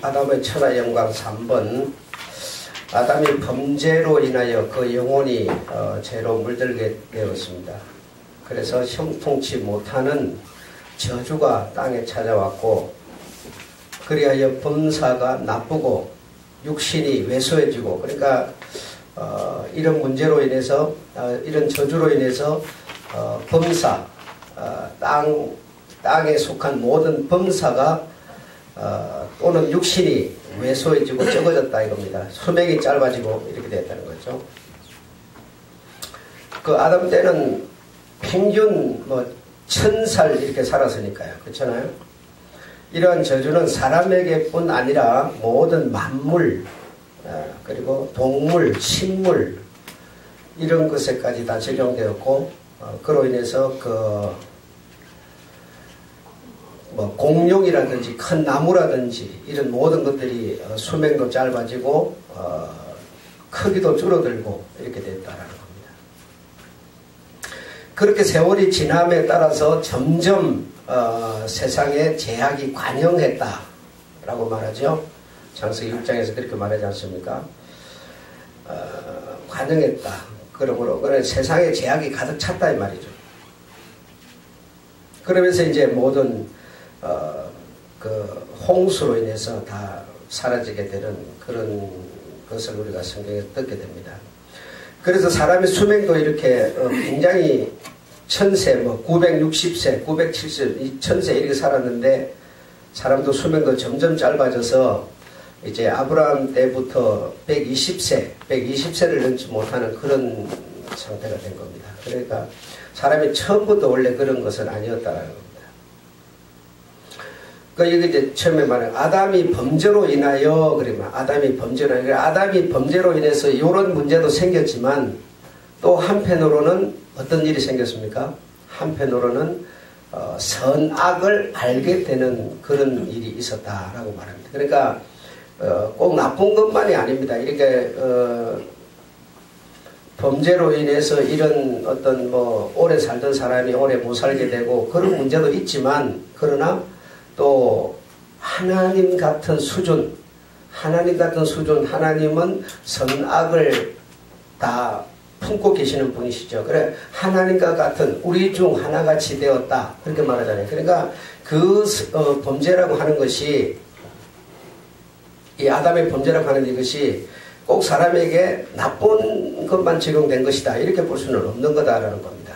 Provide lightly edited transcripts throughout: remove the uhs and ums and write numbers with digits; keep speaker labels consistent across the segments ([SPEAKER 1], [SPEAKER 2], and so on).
[SPEAKER 1] 아담의 천하 영광 3번. 아담이 범죄로 인하여 그 영혼이 죄로 물들게 되었습니다. 그래서 형통치 못하는 저주가 땅에 찾아왔고, 그리하여 범사가 나쁘고 육신이 왜소해지고, 그러니까 이런 문제로 인해서 이런 저주로 인해서 범사, 땅에 속한 모든 범사가 또는 육신이 왜소해지고 적어졌다 이겁니다. 수명이 짧아지고 이렇게 됐다는 거죠. 그 아담 때는 평균 1000살 이렇게 살았으니까요. 그렇잖아요. 이러한 저주는 사람에게뿐 아니라 모든 만물, 그리고 동물, 식물 이런 것에까지 다 적용되었고, 그로 인해서 공룡이라든지 큰 나무라든지 이런 모든 것들이 수명도 짧아지고 크기도 줄어들고 이렇게 됐다라는 겁니다. 그렇게 세월이 지남에 따라서 점점 세상에 죄악이 관영했다라고 말하죠. 창세기 6장에서 그렇게 말하지 않습니까? 관영했다. 그러므로 세상에 죄악이 가득 찼다 이 말이죠. 그러면서 이제 모든 홍수로 인해서 다 사라지게 되는 그런 것을 우리가 성경에서 듣게 됩니다. 그래서 사람의 수명도 이렇게 굉장히 1000세, 960세, 970, 1000세 이렇게 살았는데, 사람도 수명도 점점 짧아져서 이제 아브라함 때부터 120세를 넘지 못하는 그런 상태가 된 겁니다. 그러니까 사람이 처음부터 원래 그런 것은 아니었다라는 겁니다. 여기 이제 처음에 말한 아담이 범죄로 인하여, 그러면 아담이 범죄로 인해서 이런 문제도 생겼지만, 또 한편으로는 어떤 일이 생겼습니까? 한편으로는 선악을 알게 되는 그런 일이 있었다라고 말합니다. 그러니까 꼭 나쁜 것만이 아닙니다. 이렇게 범죄로 인해서 이런 어떤 오래 살던 사람이 오래 못 살게 되고 그런 문제도 있지만, 그러나 또 하나님 같은 수준, 하나님은 선악을 다 품고 계시는 분이시죠. 그래, 하나님과 같은 우리 중 하나같이 되었다 그렇게 말하잖아요. 그러니까 그 범죄라고 하는 것이, 이 아담의 범죄라고 하는 이것이 꼭 사람에게 나쁜 것만 적용된 것이다 이렇게 볼 수는 없는 거다라는 겁니다.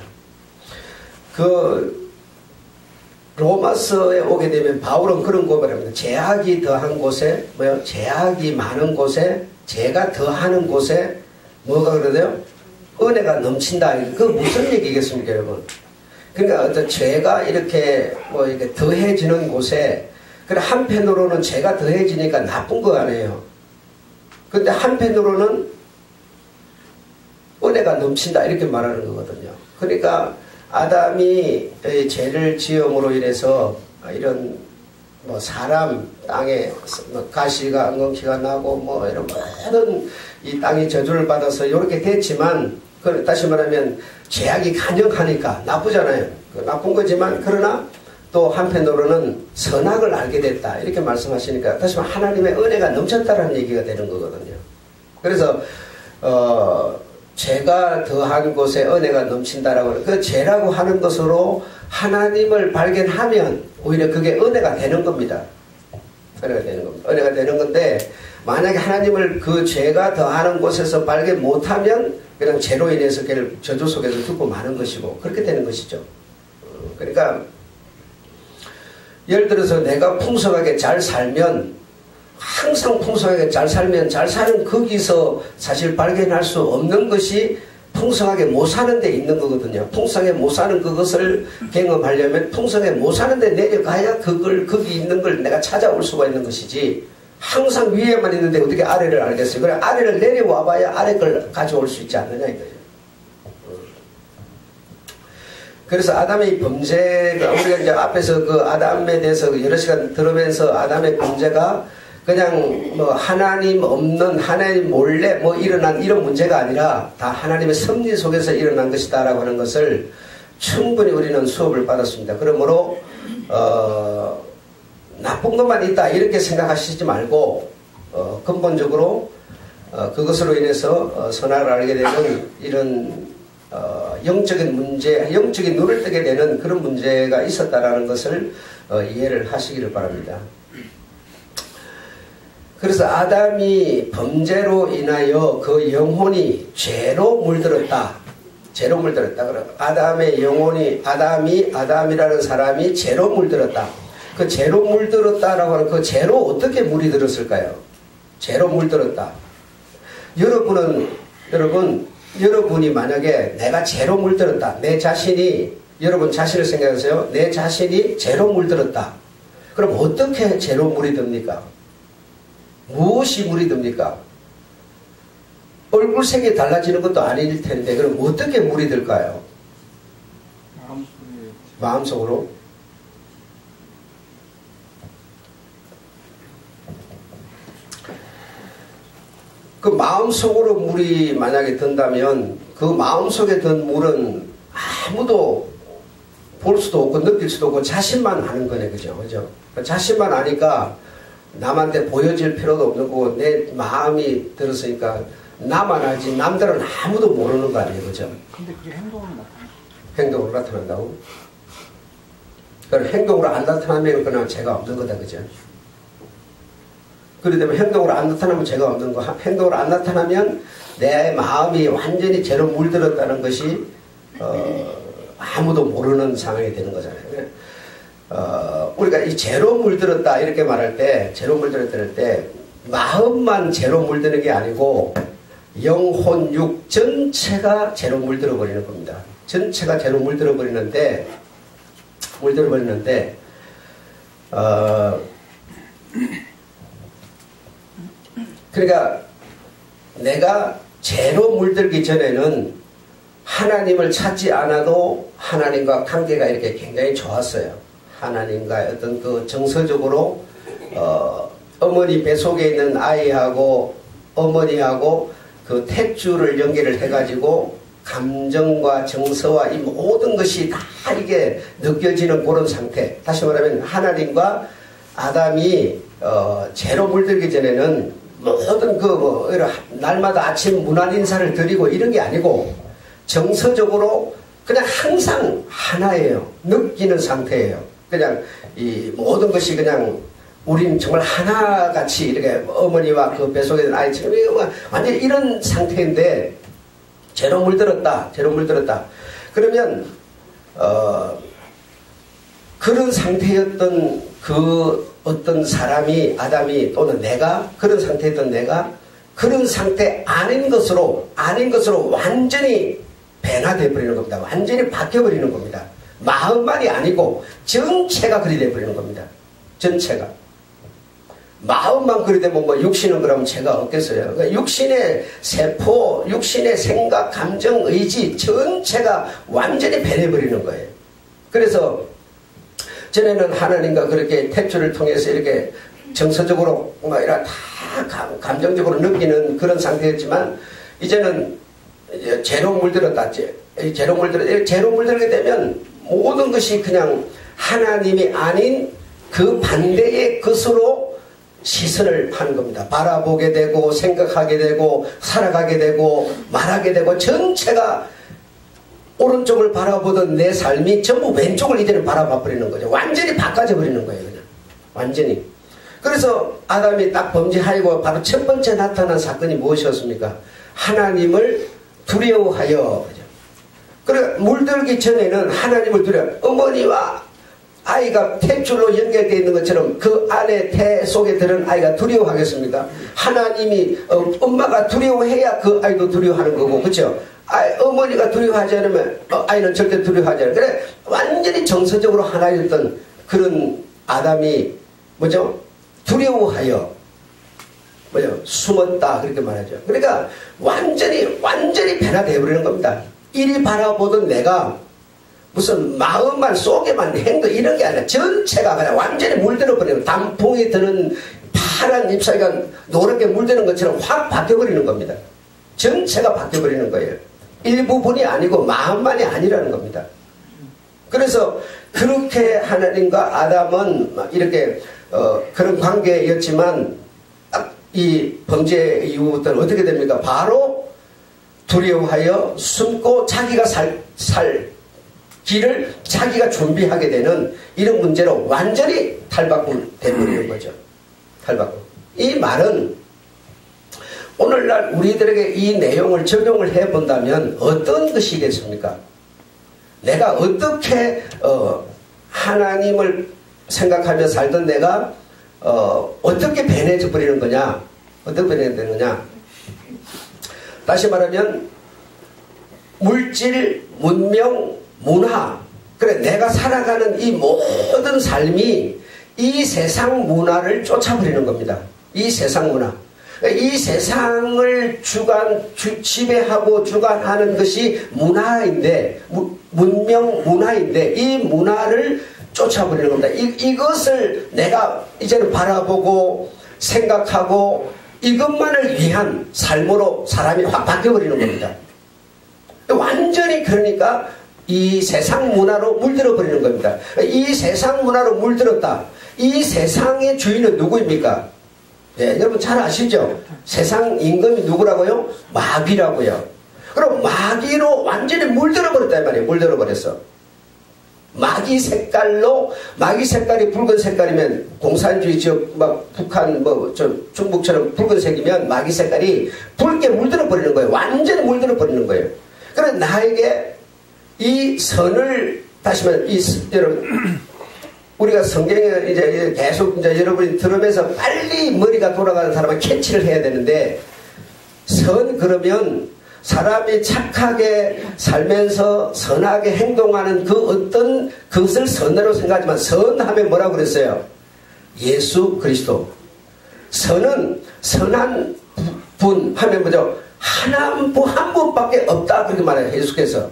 [SPEAKER 1] 로마서에 오게 되면 바울은 그런 고백을 합니다. 죄악이 더한 곳에, 죄악이 많은 곳에, 죄가 더하는 곳에 뭐가 그러대요? 은혜가 넘친다. 그 무슨 얘기겠습니까, 여러분? 그러니까 어떤 죄가 이렇게 이렇게 더해지는 곳에, 그래 한편으로는 죄가 더해지니까 나쁜 거 아니에요. 근데 한편으로는 은혜가 넘친다 이렇게 말하는 거거든요. 그러니까 아담이 죄를 지음으로 인해서 이런 사람 땅에 가시가 엉겅퀴가 나고 이런 모든 이 땅이 저주를 받아서 이렇게 됐지만, 다시 말하면 죄악이 간역하니까 나쁘잖아요. 나쁜 거지만, 그러나 또 한편으로는 선악을 알게 됐다 이렇게 말씀하시니까, 다시 말하면 하나님의 은혜가 넘쳤다라는 얘기가 되는 거거든요. 그래서 죄가 더한 곳에 은혜가 넘친다라고, 그 죄라고 하는 것으로 하나님을 발견하면 오히려 그게 은혜가 되는 겁니다. 은혜가 되는 겁니다. 은혜가 되는 건데, 만약에 하나님을 그 죄가 더하는 곳에서 발견 못하면 그냥 죄로 인해서 저주 속에서 죽고 마는 것이고 그렇게 되는 것이죠. 그러니까 예를 들어서 내가 풍성하게 잘 살면, 항상 풍성하게 잘 살면 잘 사는 거기서 사실 발견할 수 없는 것이 풍성하게 못 사는 데 있는 거거든요. 풍성하게 못 사는 그것을 경험하려면 풍성하게 못 사는 데 내려가야 거기 있는 걸 내가 찾아올 수가 있는 것이지, 항상 위에만 있는데 어떻게 아래를 알겠어요? 그래, 아래를 내려와 봐야 아래 걸 가져올 수 있지 않느냐 이거예요. 그래서 아담의 범죄가, 우리가 이제 앞에서 그 아담에 대해서 여러 시간 들으면서 아담의 범죄가 그냥 뭐 하나님 없는 하나님 몰래 뭐 일어난 이런 문제가 아니라 다 하나님의 섭리 속에서 일어난 것이다라고 하는 것을 충분히 우리는 수업을 받았습니다. 그러므로 나쁜 것만 있다 이렇게 생각하시지 말고 근본적으로 그것으로 인해서 선악을 알게 되는 이런 영적인 문제, 영적인 눈을 뜨게 되는 그런 문제가 있었다라는 것을 이해를 하시기를 바랍니다. 그래서 아담이 범죄로 인하여 그 영혼이 죄로 물들었다. 죄로 물들었다. 그럼 아담의 영혼이 아담이라는 사람이 죄로 물들었다. 그 죄로 물들었다라고 하는 그 죄로 어떻게 물이 들었을까요? 죄로 물들었다. 여러분이 만약에 내가 죄로 물들었다. 내 자신이 여러분 자신을 생각하세요. 내 자신이 죄로 물들었다. 그럼 어떻게 죄로 물이 듭니까? 무엇이 물이 듭니까? 얼굴색이 달라지는 것도 아닐 텐데 그럼 어떻게 물이 들까요? 마음속으로. 그 마음속으로 물이 만약에 든다면 그 마음속에 든 물은 아무도 볼 수도 없고 느낄 수도 없고 자신만 아는 거네. 그죠? 자신만 아니까 남한테 보여질 필요도 없는 거고 내 마음이 들었으니까 나만 알지 남들은 아무도 모르는 거 아니에요. 그죠?
[SPEAKER 2] 근데 그게 행동으로 나타나.
[SPEAKER 1] 행동으로 나타난다고? 그럼 행동으로 안 나타나면 그냥 죄가 없는 거다. 그죠? 그렇기 때문에 행동으로 안 나타나면 죄가 없는 거. 행동으로 안 나타나면 내 마음이 완전히 죄로 물들었다는 것이 아무도 모르는 상황이 되는 거잖아요. 우리가 이 죄로 물들었다 이렇게 말할 때 죄로 물들었다 때 마음만 죄로 물드는 게 아니고 영혼, 육 전체가 죄로 물들어 버리는 겁니다. 전체가 죄로 물들어 버리는데 그러니까 내가 죄로 물들기 전에는 하나님을 찾지 않아도 하나님과 관계가 이렇게 굉장히 좋았어요. 하나님과 어떤 그 정서적으로 어머니 뱃속에 있는 아이하고 어머니하고 그 탯줄을 연결을 해가지고 감정과 정서와 이 모든 것이 다 이게 느껴지는 그런 상태. 다시 말하면 하나님과 아담이 죄로 물들기 전에는 모든 날마다 아침 문안 인사를 드리고 이런 게 아니고 정서적으로 그냥 항상 하나예요. 느끼는 상태예요. 그냥 이 모든 것이 그냥 우린 정말 하나같이 이렇게 어머니와 그 뱃속에 있는 아이처럼 완전히 이런 상태인데 죄로 물들었다. 그러면 그런 상태였던 그 어떤 사람이 아담이 또는 내가 그런 상태였던 내가 그런 상태 아닌 것으로 완전히 변화되어 버리는 겁니다. 완전히 바뀌어 버리는 겁니다. 마음만이 아니고 전체가 그리 되어 버리는 겁니다. 전체가. 마음만 그리 되면 뭐 육신은 그러면 죄가 없겠어요. 그러니까 육신의 세포, 육신의 생각, 감정, 의지 전체가 완전히 변해 버리는 거예요. 그래서 전에는 하나님과 그렇게 탯줄을 통해서 이렇게 정서적으로 뭔가 이렇게 다 감정적으로 느끼는 그런 상태였지만 이제는 죄로 물들었다. 죄로 물들게 되면 모든 것이 그냥 하나님이 아닌 그 반대의 것으로 시선을 하는 겁니다. 바라보게 되고 생각하게 되고 살아가게 되고 말하게 되고 전체가 오른쪽을 바라보던 내 삶이 전부 왼쪽을 이제는 바라봐 버리는 거죠. 완전히 바꿔져 버리는 거예요. 그냥 완전히. 그래서 아담이 딱 범죄하고 바로 첫 번째 나타난 사건이 무엇이었습니까? 하나님을 두려워하여. 그래 물들기 전에는 하나님을 두려워. 어머니와 아이가 탯줄로 연결되어 있는 것처럼 그 안에 태 속에 들은 아이가 두려워하겠습니까? 하나님이 엄마가 두려워해야 그 아이도 두려워하는 거고, 그렇죠? 어머니가 두려워하지 않으면 아이는 절대 두려워하지 않아요. 그래 완전히 정서적으로 하나였던 그런 아담이 뭐죠? 두려워하여 숨었다 그렇게 말하죠. 그러니까 완전히 변화되어 버리는 겁니다. 이리 바라보던 내가 무슨 마음만 속에만 행동 이런 게 아니라 전체가 그냥 완전히 물들어 버리는 단풍이 드는 파란 잎사귀가 노랗게 물드는 것처럼 확 바뀌어버리는 겁니다. 전체가 바뀌어버리는 거예요. 일부분이 아니고 마음만이 아니라는 겁니다. 그래서 그렇게 하나님과 아담은 이렇게 그런 관계였지만 이 범죄 이후부터는 어떻게 됩니까? 바로 두려워하여 숨고 자기가 살 길을 자기가 준비하게 되는 이런 문제로 완전히 탈바꿈되어버리는 거죠. 탈바꿈. 이 말은 오늘날 우리들에게 이 내용을 적용을 해본다면 어떤 것이겠습니까? 내가 어떻게 하나님을 생각하며 살던 내가 어떻게 변해져 버리는 거냐? 어떻게 변해야 되느냐? 다시 말하면 물질, 문명, 문화, 그래 내가 살아가는 이 모든 삶이 이 세상 문화를 쫓아버리는 겁니다. 이 세상 문화. 이 세상을 지배하고 주관하는 것이 문화인데, 문명 문화인데, 이 문화를 쫓아버리는 겁니다. 이것을 내가 이제는 바라보고 생각하고 이것만을 위한 삶으로 사람이 확 바뀌어버리는 겁니다. 완전히 그러니까 이 세상 문화로 물들어 버리는 겁니다. 이 세상 문화로 물들었다. 이 세상의 주인은 누구입니까? 네, 여러분 잘 아시죠? 세상 임금이 누구라고요? 마귀라고요. 그럼 마귀로 완전히 물들어 버렸다 이 말이에요. 물들어 버렸어. 마귀 색깔이 붉은 색깔이면 공산주의 지역 막 북한 중국처럼 붉은색이면 마귀 색깔이 붉게 물들어 버리는 거예요. 완전히 물들어 버리는 거예요. 그래서 나에게 이 선을 다시 말해 여러분 우리가 성경에 이제 계속 이제 여러분이 들으면서 빨리 머리가 돌아가는 사람은 캐치를 해야 되는데 그러면 사람이 착하게 살면서 선하게 행동하는 그 어떤 그것을 선으로 생각하지만 선하면 뭐라고 그랬어요? 예수 그리스도. 선은 선한 분 하면 뭐죠? 한 분밖에 없다 그렇게 말해요. 예수께서.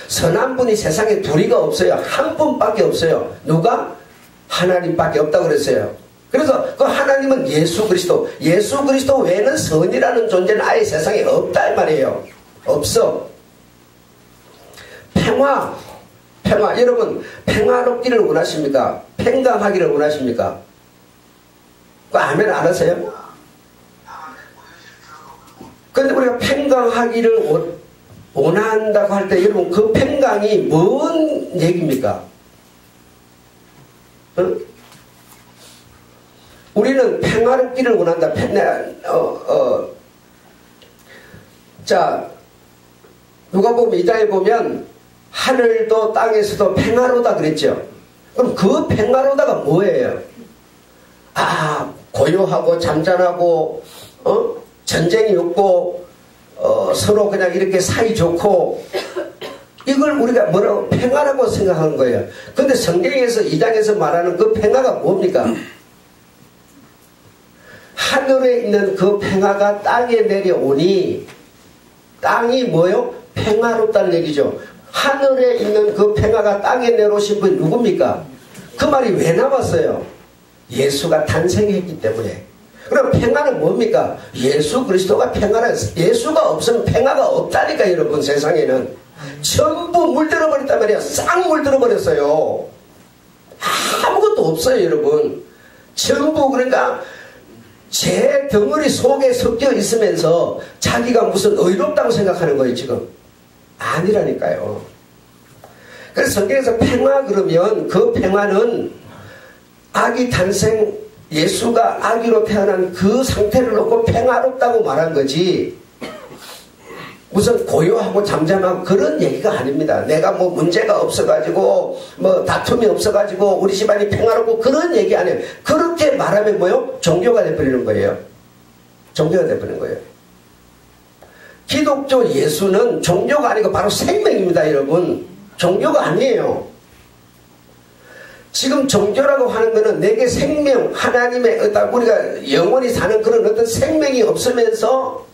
[SPEAKER 1] 선한 분이 세상에 둘이가 없어요. 한 분밖에 없어요. 누가? 하나님밖에 없다고 그랬어요. 그래서 그 하나님은 예수 그리스도. 예수 그리스도 외에는 선이라는 존재는 아예 세상에 없다 이 말이에요. 없어. 평화. 여러분 평화롭기를 원하십니까? 평강하기를 원하십니까? 그 아멘 안 하세요? 그런데 우리가 평강하기를 원한다고 할 때 여러분 그 평강이 뭔 얘기입니까? 응? 우리는 평화롭기를 원한다. 자, 누가복음 2장에 보면 하늘도 땅에서도 평화로다 그랬죠. 그럼 그 평화로다가 뭐예요? 고요하고 잠잠하고 전쟁이 없고 서로 그냥 이렇게 사이좋고 이걸 우리가 뭐라고 평화라고 생각하는 거예요. 근데 성경에서 2장에서 말하는 그 평화가 뭡니까? 하늘에 있는 그 평화가 땅에 내려오니 땅이 뭐요? 평화롭다는 얘기죠. 하늘에 있는 그 평화가 땅에 내려오신 분이 누굽니까? 그 말이 왜 나왔어요? 예수가 탄생했기 때문에. 그럼 평화는 뭡니까? 예수 그리스도가 평화라. 예수가 없으면 평화가 없다니까 여러분 세상에는. 전부 물들어 버렸단 말이야. 싹 물들어 버렸어요. 아무것도 없어요 여러분. 전부 그러니까 제 덩어리 속에 섞여 있으면서 자기가 무슨 의롭다고 생각하는 거예요 지금. 아니라니까요. 그래서 성경에서 평화 그러면 그 평화는 아기 탄생 예수가 아기로 태어난 그 상태를 놓고 평화롭다고 말한 거지 무슨 고요하고 잠잠하고 그런 얘기가 아닙니다. 내가 뭐 문제가 없어가지고 뭐 다툼이 없어가지고 우리 집안이 평화롭고 그런 얘기 아니에요. 그렇게 말하면 뭐요? 종교가 돼버리는 거예요. 종교가 돼버리는 거예요. 기독교 예수는 종교가 아니고 바로 생명입니다 여러분. 종교가 아니에요. 지금 종교라고 하는 것은 내게 생명, 하나님의 어떤 우리가 영원히 사는 그런 어떤 생명이 없으면서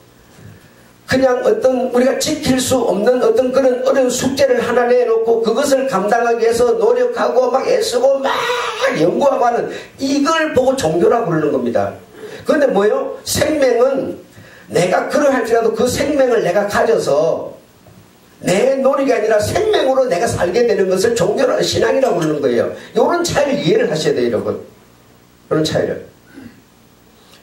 [SPEAKER 1] 그냥 어떤 우리가 지킬 수 없는 어떤 그런 어려운 숙제를 하나 내놓고 그것을 감당하기 위해서 노력하고 막 애쓰고 막 연구하고 하는 이걸 보고 종교라고 부르는 겁니다. 그런데 뭐예요? 생명은 내가 그러할지라도 그 생명을 내가 가져서 내 노력이 아니라 생명으로 내가 살게 되는 것을 종교라 신앙이라고 그러는 거예요. 이런 차이를 이해를 하셔야 돼요, 여러분. 그런 차이를.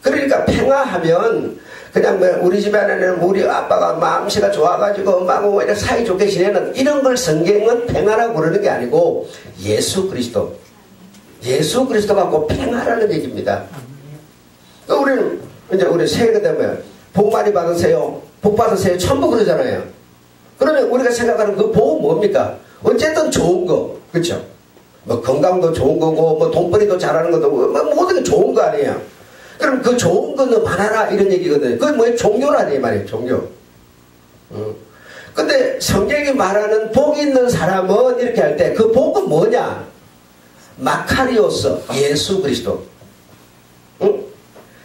[SPEAKER 1] 그러니까 평화하면 그냥 뭐 우리 집안에는 우리 아빠가 마음씨가 좋아가지고 엄마하고 이렇게 사이좋게 지내는 이런 걸 성경은 평화라고 그러는 게 아니고 예수 그리스도 갖고 평화라는 얘기입니다. 우리는 이제 우리 새해가 되면 복 많이 받으세요, 복 받으세요, 전부 그러잖아요. 그러면 우리가 생각하는 그 복은 뭡니까? 어쨌든 좋은 거, 그렇죠? 뭐 건강도 좋은 거고 뭐 돈벌이도 잘하는 것도 뭐 모든 게 좋은 거 아니에요. 그럼 그 좋은 거는 많아라 이런 얘기거든요. 그게 뭐예요? 종교라니 말이에요. 종교. 근데 성경이 말하는 복이 있는 사람은 이렇게 할 때 그 복은 뭐냐? 마카리오스, 예수 그리스도.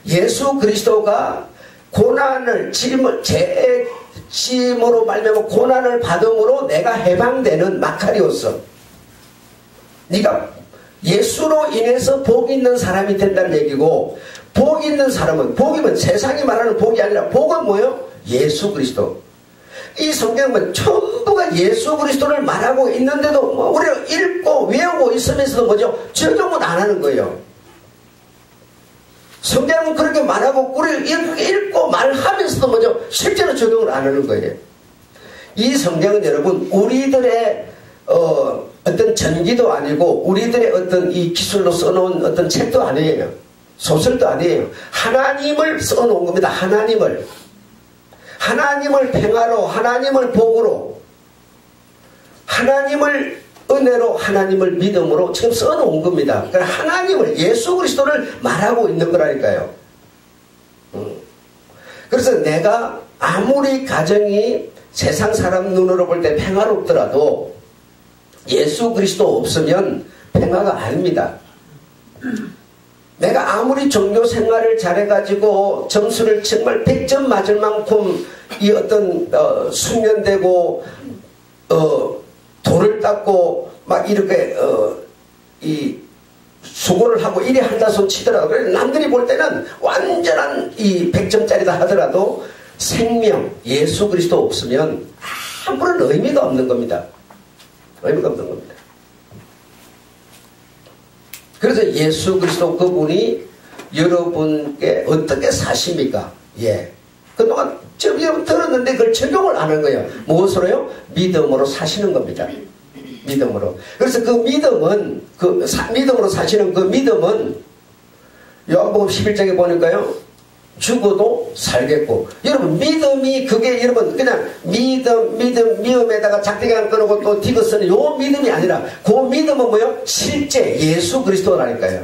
[SPEAKER 1] 예수 그리스도가 고난을 제 짐으로 말미암아 고난을 받음으로 내가 해방되는 마카리오스. 네가 예수로 인해서 복이 있는 사람이 된다는 얘기고, 복이 있는 사람은, 복이면 세상이 말하는 복이 아니라 복은 뭐예요? 예수 그리스도. 이 성경은 전부가 예수 그리스도를 말하고 있는데도 뭐 우리가 읽고 외우고 있으면서도 뭐죠? 적용은 안 하는 거예요. 성경은 그렇게 말하고 우리가 읽고 말하면서도 뭐죠? 실제로 적용을 안 하는 거예요. 이 성경은 여러분 우리들의 어떤 전기도 아니고 우리들의 어떤 이 기술로 써놓은 어떤 책도 아니에요. 소설도 아니에요. 하나님을 써놓은 겁니다. 하나님을 평화로, 하나님을 복으로, 하나님을 은혜로, 하나님을 믿음으로 지금 써놓은 겁니다. 그러니까 하나님을, 예수 그리스도를 말하고 있는 거라니까요. 그래서 내가 아무리 가정이 세상 사람 눈으로 볼 때 평화롭더라도 예수 그리스도 없으면 평화가 아닙니다. 내가 아무리 종교 생활을 잘해가지고 점수를 정말 100점 맞을 만큼 이 어떤 숙련되고 돌을 닦고 막 이렇게 이 수고를 하고 이래 한다 손 치더라도 그래 남들이 볼 때는 완전한 이 100점짜리다 하더라도 생명 예수 그리스도 없으면 아무런 의미가 없는 겁니다. 의미가 없는 겁니다. 그래서 예수 그리스도 그분이 여러분께 어떻게 사십니까? 예. 그동안 여러분 들었는데 그걸 적용을 안 한 거예요. 무엇으로요? 믿음으로 사시는 겁니다. 믿음으로. 그래서 그 믿음은, 믿음으로 사시는 그 믿음은 요한복음 11장에 보니까요. 죽어도 살겠고. 여러분, 믿음이 그게 여러분, 그냥 믿음에다가 작대기를 끊고 또 디귿 쓰는 요 믿음이 아니라 그 믿음은 뭐예요? 실제 예수 그리스도라니까요.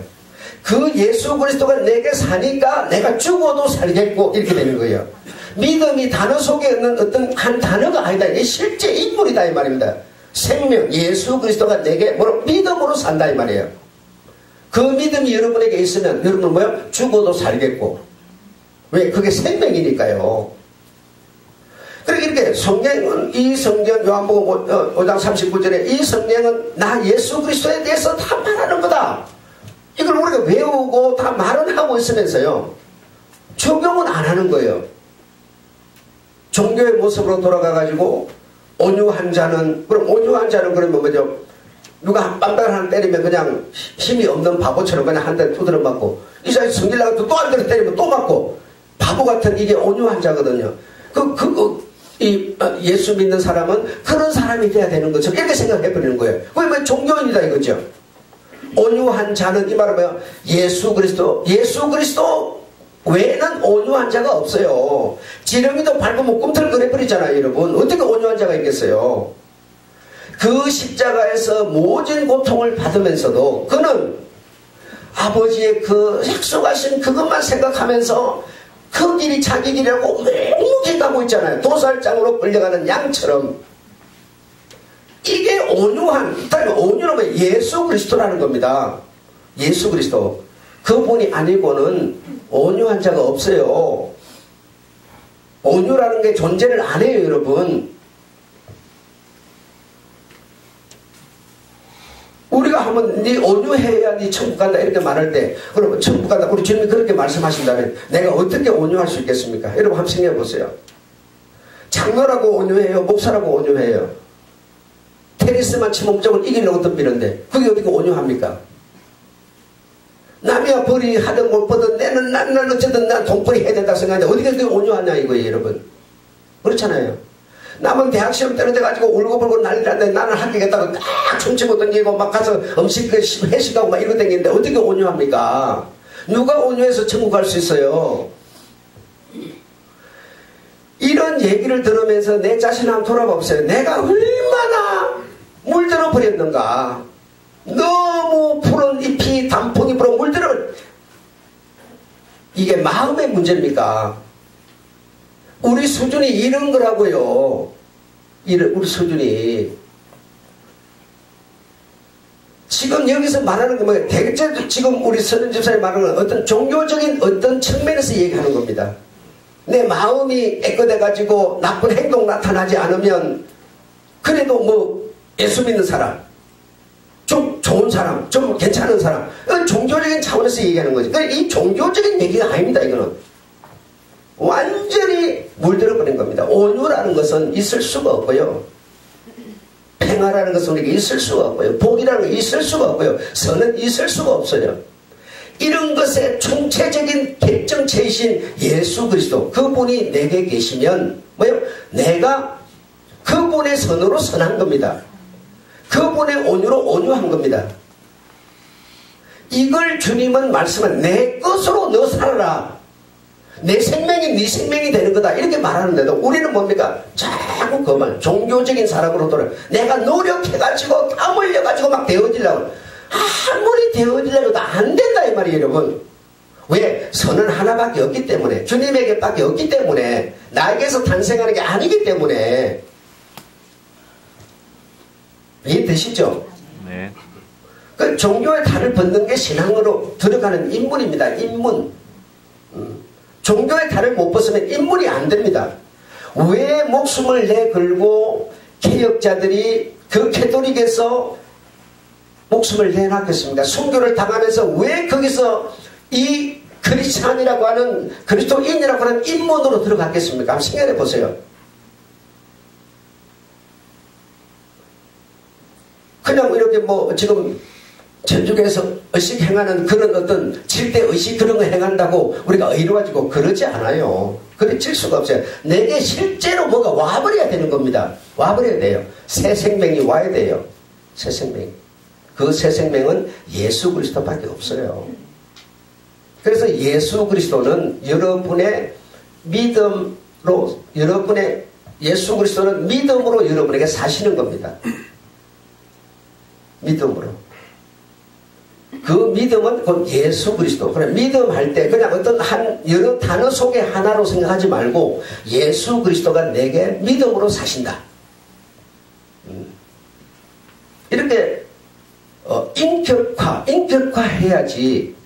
[SPEAKER 1] 그 예수 그리스도가 내게 사니까 내가 죽어도 살겠고 이렇게 되는 거예요. 믿음이 단어 속에 있는 어떤 한 단어가 아니다. 이게 실제 인물이다 이 말입니다. 생명, 예수 그리스도가 내게 믿음으로 산다 이 말이에요. 그 믿음이 여러분에게 있으면 여러분은 뭐예요? 죽어도 살겠고. 왜? 그게 생명이니까요. 그렇게 이렇게 성경은, 이 성경 요한복음 5장 39절에 이 성경은 나 예수 그리스도에 대해서 다 말하는 거다. 이걸 우리가 외우고 다 말은 하고 있으면서요. 적용은 안 하는 거예요. 종교의 모습으로 돌아가가지고 온유한 자는, 그럼 온유한 자는 그러면 뭐죠? 누가 빰빰 하나 때리면 그냥 힘이 없는 바보처럼 그냥 한 대 두드려 맞고, 이 사람이 성질나서 또 한 대 때리면 또 맞고, 바보 같은 이게 온유한 자거든요. 예수 믿는 사람은 그런 사람이 돼야 되는 거죠. 이렇게 생각해버리는 거예요. 그게 뭐 종교인이다 이거죠. 온유한 자는 이 말은 뭐야? 예수 그리스도 외에는 온유한 자가 없어요. 지렁이도 밟으면 꿈틀거려버리잖아요, 여러분. 어떻게 온유한 자가 있겠어요? 그 십자가에서 모진 고통을 받으면서도 그는 아버지의 그 약속하신 그것만 생각하면서 그 길이 자기 길이라고 묵묵히 가고 있잖아요. 도살장으로 끌려가는 양처럼. 이게 온유한, 온유는 예수 그리스도라는 겁니다. 예수 그리스도. 그분이 아니고는 온유한 자가 없어요. 온유라는 게 존재를 안 해요, 여러분. 우리가 네가 하면 네 온유해야 네 천국 간다 이렇게 말할 때 그러면 천국 간다 우리 주님이 그렇게 말씀하신다면 내가 어떻게 온유할 수 있겠습니까? 여러분 한번 생각해 보세요. 장로라고 온유해요? 목사라고 온유해요? 테니스만 치 목적을 이기려고 덤비는데 그게 어떻게 온유합니까? 남이야 벌이 하든 못 보든 난 어쨌든 난 돈벌이 해야 된다고 생각하는데 어떻게 그게 온유하냐 이거예요 여러분. 그렇잖아요. 남은 대학 시험 떨어져가지고 울고불고 난리 났는데 나는 합격했다고 딱 춤추고 던지고 막 가서 음식 회식하고 막 이러고 댕기는데 어떻게 온유합니까? 누가 온유해서 천국 갈 수 있어요? 이런 얘기를 들으면서 내 자신 한번 돌아봅시다. 내가 얼마나 물들어 버렸는가. 너무 푸른 잎이 단풍이 불어 물들어. 이게 마음의 문제입니까? 우리 수준이 이런 거라고요. 우리 수준이. 지금 여기서 말하는 거 뭐예요? 대체 지금 우리 선은 집사님 말하는 건 어떤 종교적인 어떤 측면에서 얘기하는 겁니다. 내 마음이 깨끗해가지고 나쁜 행동 나타나지 않으면 그래도 뭐 예수 믿는 사람, 좀 좋은 사람, 좀 괜찮은 사람, 종교적인 차원에서 얘기하는 거지. 이 종교적인 얘기가 아닙니다. 이거는 완전히 물들어 버린 겁니다. 온유라는 것은 있을 수가 없고요. 평화라는 것은 우리에게 있을 수가 없고요. 복이라는 게 있을 수가 없고요. 선은 있을 수가 없어요. 이런 것의 총체적인 결정체이신 예수 그리스도, 그분이 내게 계시면 뭐요? 내가 그분의 선으로 선한 겁니다. 그분의 온유로 온유한 겁니다. 이걸 주님은 말씀은 내 것으로 너 살아라. 내 생명이 네 생명이 되는 거다. 이렇게 말하는데도 우리는 뭡니까? 자꾸 그 말, 종교적인 사람으로 돌아. 내가 노력해가지고 땀 흘려가지고 막 되어지려고. 아무리 되어지려고 해도 안 된다 이 말이에요 여러분. 왜? 선은 하나밖에 없기 때문에, 주님에게밖에 없기 때문에, 나에게서 탄생하는 게 아니기 때문에. 이해되시죠? 네. 그 종교의 탈을 벗는 게 신앙으로 들어가는 인문입니다. 인문. 종교의 탈을 못 벗으면 인문이 안 됩니다. 왜 목숨을 내걸고 개혁자들이 그 캐톨릭에서 목숨을 내놨겠습니까? 순교를 당하면서 왜 거기서 이 크리스찬이라고 하는, 그리스도인이라고 하는 인문으로 들어갔겠습니까? 한번 생각해 보세요. 그냥 이렇게 뭐 지금 전주교에서 의식 행하는 그런 어떤 질대 의식 그런 거 행한다고 우리가 의로워지고 그러지 않아요. 그래 질 수가 없어요. 내게 실제로 뭐가 와버려야 되는 겁니다. 와버려야 돼요. 새 생명이 와야 돼요. 새 생명이. 그 새 생명은 예수 그리스도밖에 없어요. 그래서 예수 그리스도는 여러분의 믿음으로, 여러분의 예수 그리스도는 믿음으로 여러분에게 사시는 겁니다. 믿음으로. 그 믿음은 곧 예수 그리스도. 그래, 믿음할 때 그냥 어떤 여러 단어 속의 하나로 생각하지 말고 예수 그리스도가 내게 믿음으로 사신다. 이렇게 인격화해야지.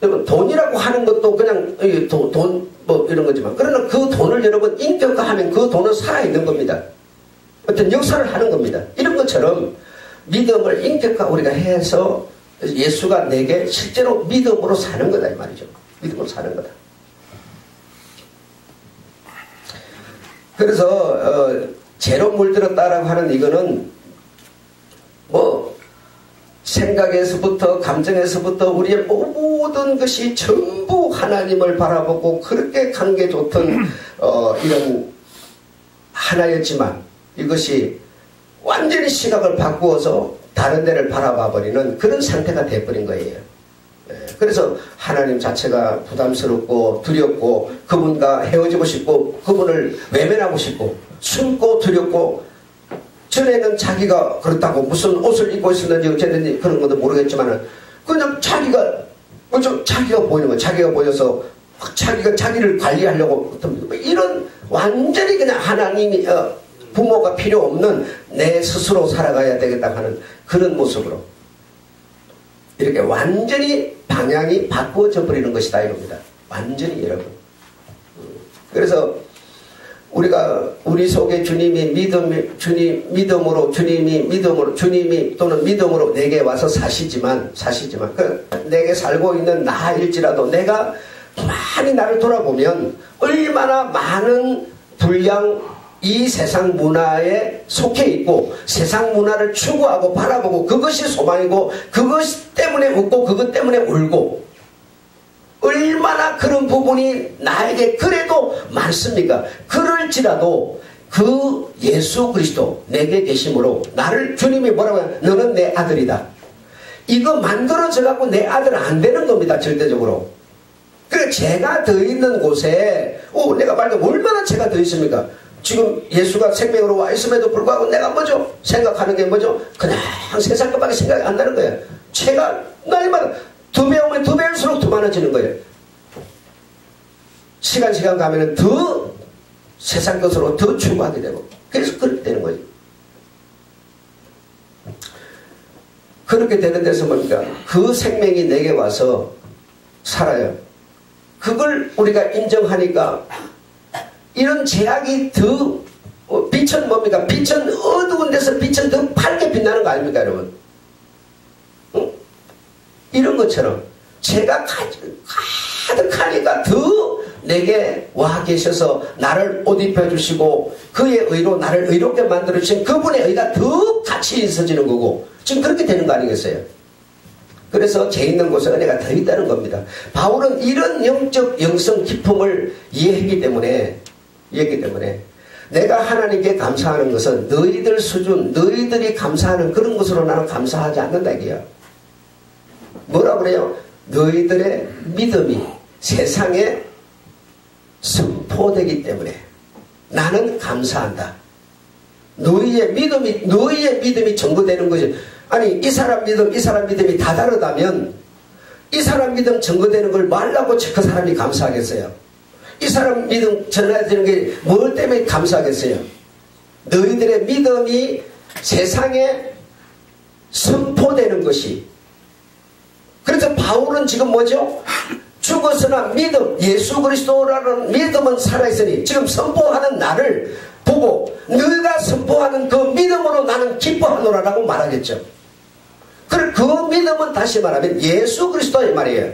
[SPEAKER 1] 돈이라고 하는 것도 그냥 돈 뭐 이런 거지만, 그러나 그 돈을 여러분 인격화하면 그 돈은 살아있는 겁니다. 어떤 역사를 하는 겁니다. 이런 것처럼 믿음을 인격화 우리가 해서 예수가 내게 실제로 믿음으로 사는 거다 이 말이죠. 믿음으로 사는 거다. 그래서 죄로 물들었다라고 하는 이거는 뭐 생각에서부터 감정에서부터 우리의 모든 것이 전부 하나님을 바라보고 그렇게 관계 좋던 이런 하나였지만 이것이 완전히 시각을 바꾸어서 다른 데를 바라봐 버리는 그런 상태가 돼버린 거예요. 그래서 하나님 자체가 부담스럽고 두렵고 그분과 헤어지고 싶고 그분을 외면하고 싶고 숨고 두렵고, 전에는 자기가 그렇다고 무슨 옷을 입고 있었는지 어쨌든지 그런 것도 모르겠지만 그냥 자기가 보이는 거예요. 자기가 보여서 자기가 자기를 관리하려고 이런 완전히 그냥 하나님이 부모가 필요 없는 내 스스로 살아가야 되겠다 하는 그런 모습으로 이렇게 완전히 방향이 바꾸어져 버리는 것이다 이겁니다. 완전히 여러분. 그래서 우리 속에 주님이 또는 믿음으로 내게 와서 사시지만 내게 살고 있는 나일지라도 내가 많이 나를 돌아보면 얼마나 많은 분량 이 세상 문화에 속해 있고 세상 문화를 추구하고 바라보고 그것이 소망이고 그것 때문에 웃고 그것 때문에 울고 얼마나 그런 부분이 나에게 그래도 많습니까? 그럴지라도 그 예수 그리스도 내게 계심으로 나를 주님이 뭐라고 해요? 너는 내 아들이다. 이거 만들어져 갖고 내 아들 안 되는 겁니다. 절대적으로. 그래 제가 더 있는 곳에 내가 말도 얼마나 제가 더 있습니까? 지금 예수가 생명으로 와 있음에도 불구하고 내가 뭐죠? 생각하는 게 뭐죠? 그냥 세상 것밖에 생각이 안 나는 거예요. 제가 날마다 2배 오면 2배일수록 더 많아지는 거예요. 시간 가면은 더 세상 것으로 더 추구하게 되고 그래서 그렇게 되는 거죠. 그렇게 되는 데서 뭡니까? 그 생명이 내게 와서 살아요. 그걸 우리가 인정하니까 이런 제약이 더 빛은 뭡니까? 빛은 어두운 데서 빛은 더 밝게 빛나는 거 아닙니까 여러분? 응? 이런 것처럼 제가 가득하니까 더 내게 와 계셔서 나를 옷 입혀주시고 그의 의로 나를 의롭게 만들어주신 그분의 의가 더 같이 있어지는 거고 지금 그렇게 되는 거 아니겠어요? 그래서 제 있는 곳에 내가 더 있다는 겁니다. 바울은 이런 영적 영성 기품을 이해했기 때문에 내가 하나님께 감사하는 것은 너희들 수준 너희들이 감사하는 그런 것으로 나는 감사하지 않는다 이게요. 뭐라 그래요? 너희들의 믿음이 세상에 선포되기 때문에 나는 감사한다. 너희의 믿음이 전거되는 거지. 아니 이 사람 믿음이 다 다르다면 이 사람 믿음 전거되는 걸 말라고 그 사람이 감사하겠어요? 이 사람 믿음 전해야 되는 게 뭘 때문에 감사하겠어요? 너희들의 믿음이 세상에 선포되는 것이. 그래서 바울은 지금 뭐죠? 죽었으나 믿음, 예수 그리스도라는 믿음은 살아있으니 지금 선포하는 나를 보고 너희가 선포하는 그 믿음으로 나는 기뻐하노라라고 말하겠죠. 그럼 그 믿음은 다시 말하면 예수 그리스도의 말이에요.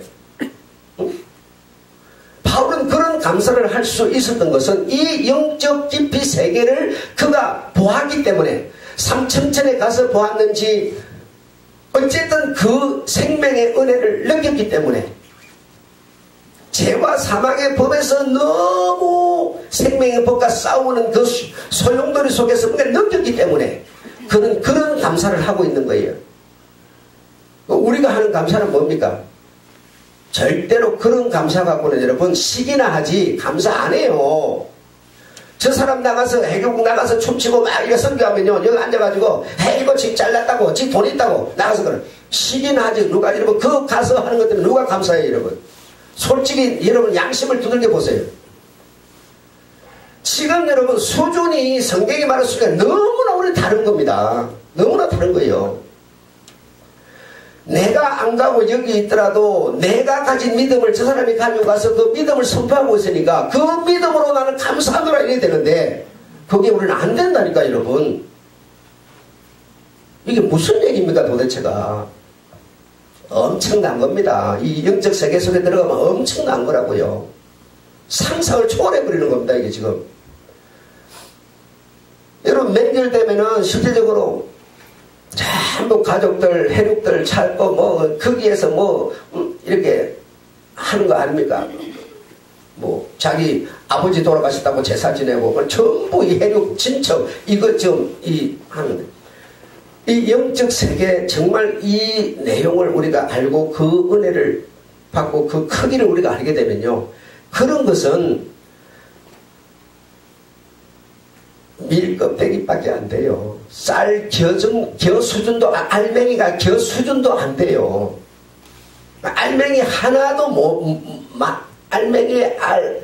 [SPEAKER 1] 바울은 그런 감사를 할 수 있었던 것은 이 영적 깊이 세계를 그가 보았기 때문에 삼천천에 가서 보았는지 어쨌든 그 생명의 은혜를 느꼈기 때문에 죄와 사망의 법에서 너무 생명의 법과 싸우는 그 소용돌이 속에서 느꼈기 때문에 그는 그런 감사를 하고 있는 거예요. 우리가 하는 감사는 뭡니까? 절대로 그런 감사 갖고는 여러분 시기나 하지 감사 안 해요. 저 사람 나가서 해교국 나가서 춤추고 막 이거 선교하면요 여기 앉아가지고 이거 지 잘났다고 지 돈 있다고 나가서 그래 시기나 하지 누가 여러분 그 가서 하는 것들은 누가 감사해요 여러분? 솔직히 여러분 양심을 두들겨 보세요. 지금 여러분 수준이 성경이 말할 수준이 너무나 우리 다른 겁니다. 너무나 다른 거예요. 내가 안 가고 여기 있더라도 내가 가진 믿음을 저 사람이 가지고 가서 그 믿음을 선포하고 있으니까 그 믿음으로 나는 감사하노라 이래야 되는데 그게 우리는 안 된다니까 여러분. 이게 무슨 얘기입니까 도대체가. 엄청난 겁니다. 이 영적 세계 속에 들어가면 엄청난 거라고요. 상상을 초월해버리는 겁니다 이게 지금. 여러분 명절 되면은 실질적으로 전부 가족들 해륙들 찾고 뭐 거기에서 이렇게 하는 거 아닙니까? 뭐 자기 아버지 돌아가셨다고 제사 지내고 전부 이 해륙 친척 이것 좀 하는데 이 영적 세계 정말 이 내용을 우리가 알고 그 은혜를 받고 그 크기를 우리가 알게 되면요 그런 것은 밀 껍데기밖에 안 돼요. 쌀 겨 수준도 알맹이가 겨 수준도 안 돼요. 알맹이 하나도 알맹이의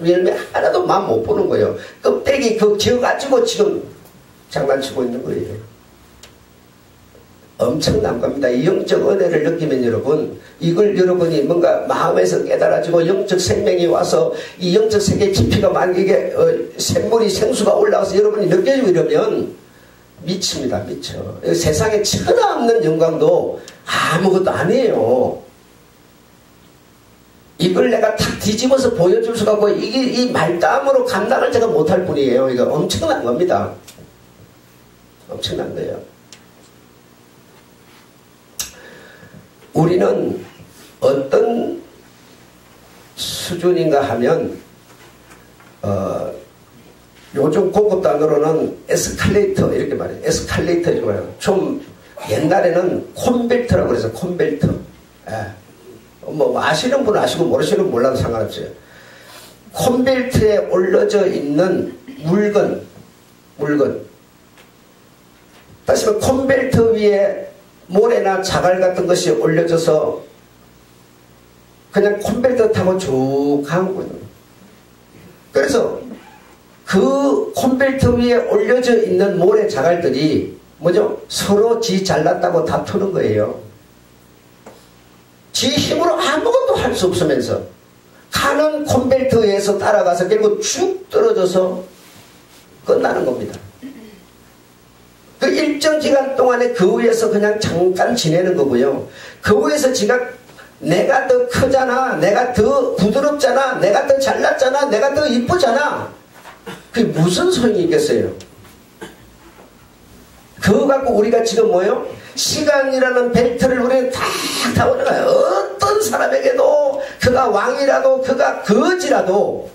[SPEAKER 1] 열매 하나도 맛 못 보는 거예요. 껍데기 그 겨 가지고 지금 장난치고 있는 거예요. 엄청난 겁니다. 이 영적 은혜를 느끼면 여러분, 이걸 여러분이 뭔가 마음에서 깨달아지고 영적 생명이 와서 이 영적 세계의 깊이가 만약에 샘물이 생수가 올라와서 여러분이 느껴지고 이러면 미칩니다. 미쳐. 세상에 천하없는 영광도 아무것도 아니에요. 이걸 내가 탁 뒤집어서 보여줄 수가 없고 이게 이 말담으로 감당을 제가 못할 뿐이에요. 이거 엄청난 겁니다. 엄청난 거예요. 우리는 어떤 수준인가 하면 요즘 고급 단어로는 에스컬레이터 이렇게 말해요. 에스컬레이터 이렇게 말해요. 좀 옛날에는 콘벨트라고 그래서 콘벨트. 예. 뭐 아시는 분은 아시고 모르시는 분은 몰라도 상관없어요. 콘벨트에 올려져 있는 물건. 다시 말해 콘벨트 위에 모래나 자갈 같은 것이 올려져서 그냥 콘벨트 타고 쭉 가는 거예요. 그래서 그 콘벨트 위에 올려져 있는 모래 자갈들이 뭐죠? 서로 지 잘났다고 다투는 거예요. 지 힘으로 아무것도 할 수 없으면서 가는 콘벨트에서 따라가서 결국 쭉 떨어져서 끝나는 겁니다. 그 일정 기간 동안에 그 위에서 그냥 잠깐 지내는 거고요. 그 위에서 지가 내가 더 크잖아, 내가 더 부드럽잖아, 내가 더 잘났잖아, 내가 더 이쁘잖아. 그게 무슨 소용이 있겠어요? 그거 갖고 우리가 지금 뭐예요? 시간이라는 벨트를 우리는 다 타고 들어가요. 어떤 사람에게도 그가 왕이라도 그가 거지라도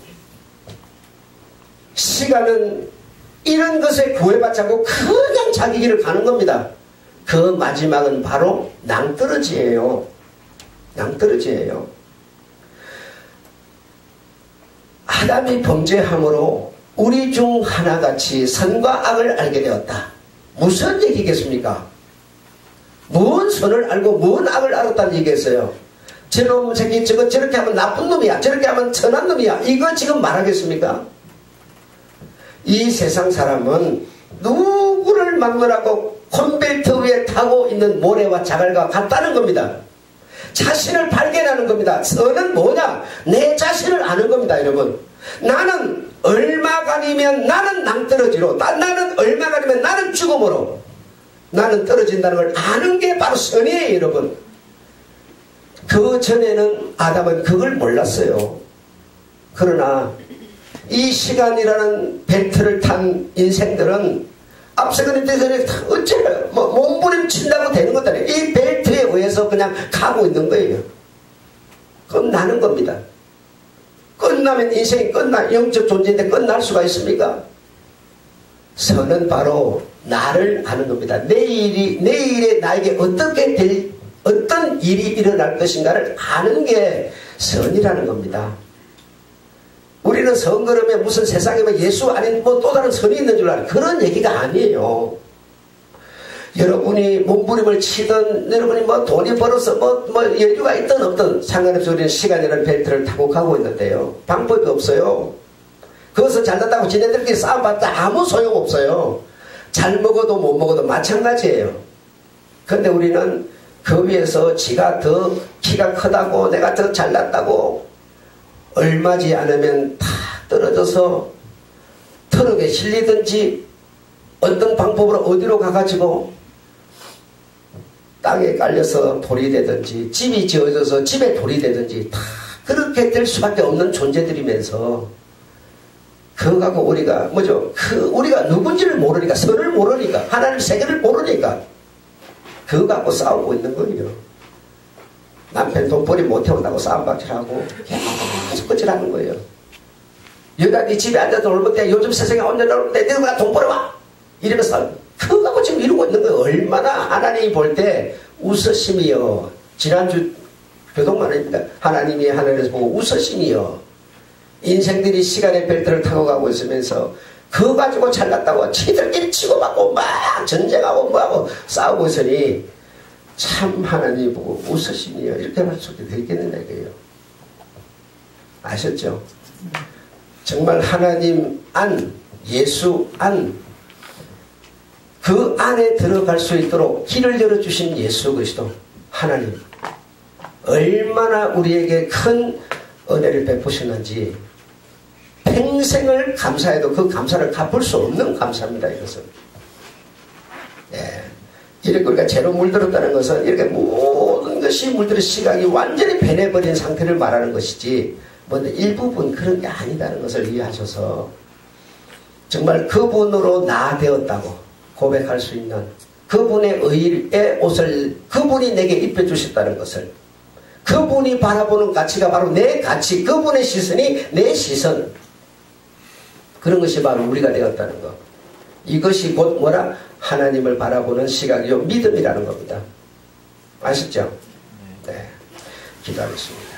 [SPEAKER 1] 시간은 이런 것에 구애받지 않고 그냥 자기 길을 가는 겁니다. 그 마지막은 바로 낭떠러지예요. 낭떠러지예요. 아담이 범죄함으로 우리 중 하나같이 선과 악을 알게 되었다. 무슨 얘기겠습니까? 뭔 선을 알고 뭔 악을 알았다는 얘기겠어요. 저놈 새끼 저거 저렇게 하면 나쁜 놈이야, 저렇게 하면 선한 놈이야, 이거 지금 말하겠습니까? 이 세상 사람은 누구를 막론하고 콘벨트 위에 타고 있는 모래와 자갈과 같다는 겁니다. 자신을 발견하는 겁니다. 선은 뭐냐? 내 자신을 아는 겁니다. 여러분, 나는 얼마간이면 나는 낭떠러지로, 나는 얼마간이면 나는 죽음으로 나는 떨어진다는 걸 아는 게 바로 선이에요. 여러분, 그 전에는 아담은 그걸 몰랐어요. 그러나 이 시간이라는 벨트를 탄 인생들은 앞서 그런 때전에 어째요? 뭐 몸부림친다고 되는 것도 아니에요. 이 벨트에 의해서 그냥 가고 있는 거예요. 끝나는 겁니다. 끝나면 인생이 끝나, 영적 존재인데 끝날 수가 있습니까? 선은 바로 나를 아는 겁니다. 내일에 나에게 어떤 일이 일어날 것인가를 아는 게 선이라는 겁니다. 우리는 선 걸으면 무슨 세상에 예수 아닌 뭐 또 다른 선이 있는 줄 알아요. 그런 얘기가 아니에요. 여러분이 몸부림을 치든 여러분이 뭐 돈이 벌어서 뭐 여유가 있든 없든 상관없이 우리는 시간이라는 벨트를 타고 가고 있는데요. 방법이 없어요. 그것을 잘났다고 지네들끼리 싸움봤자 아무 소용없어요. 잘 먹어도 못 먹어도 마찬가지예요. 그런데 우리는 그 위에서 지가 더 키가 크다고 내가 더 잘났다고 얼마지 않으면 다 떨어져서 트럭에 실리든지 어떤 방법으로 어디로 가가지고 땅에 깔려서 돌이 되든지 집이 지어져서 집에 돌이 되든지 다 그렇게 될 수밖에 없는 존재들이면서 그거 갖고 우리가 뭐죠? 우리가 누군지를 모르니까, 선을 모르니까, 하나님 세계를 모르니까 그거 갖고 싸우고 있는 거예요. 남편 돈벌이 못해온다고 싸움박질하고 계속 거칠하는 거예요. 여자 네 집에 앉아서 놀볼 때 요즘 세상에 혼자 놀볼 때 너가 돈 벌어와 이러면서 그거 갖고 지금 이러고 있는 거예요. 얼마나 하나님이 볼 때 웃으심이요. 지난주 교동만입니다. 하나님이 하늘에서 보고 웃으심이요. 인생들이 시간의 벨트를 타고 가고 있으면서 그거 가지고 잘났다고 지들끼리 치고받고 막 전쟁하고 뭐하고 싸우고 있으니 참 하나님 보고 웃으시니요. 이렇게 말 수도 되겠느냐 이거예요. 아셨죠? 정말 하나님 안, 예수 안, 그 안에 들어갈 수 있도록 길을 열어주신 예수 그리스도 하나님, 얼마나 우리에게 큰 은혜를 베푸셨는지 평생을 감사해도 그 감사를 갚을 수 없는 감사입니다. 이것은. 예. 이렇게 우리가 죄로 물들었다는 것은 이렇게 모든 것이 물들어 시각이 완전히 변해버린 상태를 말하는 것이지 뭔데 일부분 그런 게 아니다는 것을 이해하셔서 정말 그분으로 나 되었다고 고백할 수 있는 그분의 의의 옷을 그분이 내게 입혀주셨다는 것을, 그분이 바라보는 가치가 바로 내 가치, 그분의 시선이 내 시선, 그런 것이 바로 우리가 되었다는 것. 이것이 곧 뭐라? 하나님을 바라보는 시각이요 믿음이라는 겁니다. 아셨죠? 네. 기도하겠습니다.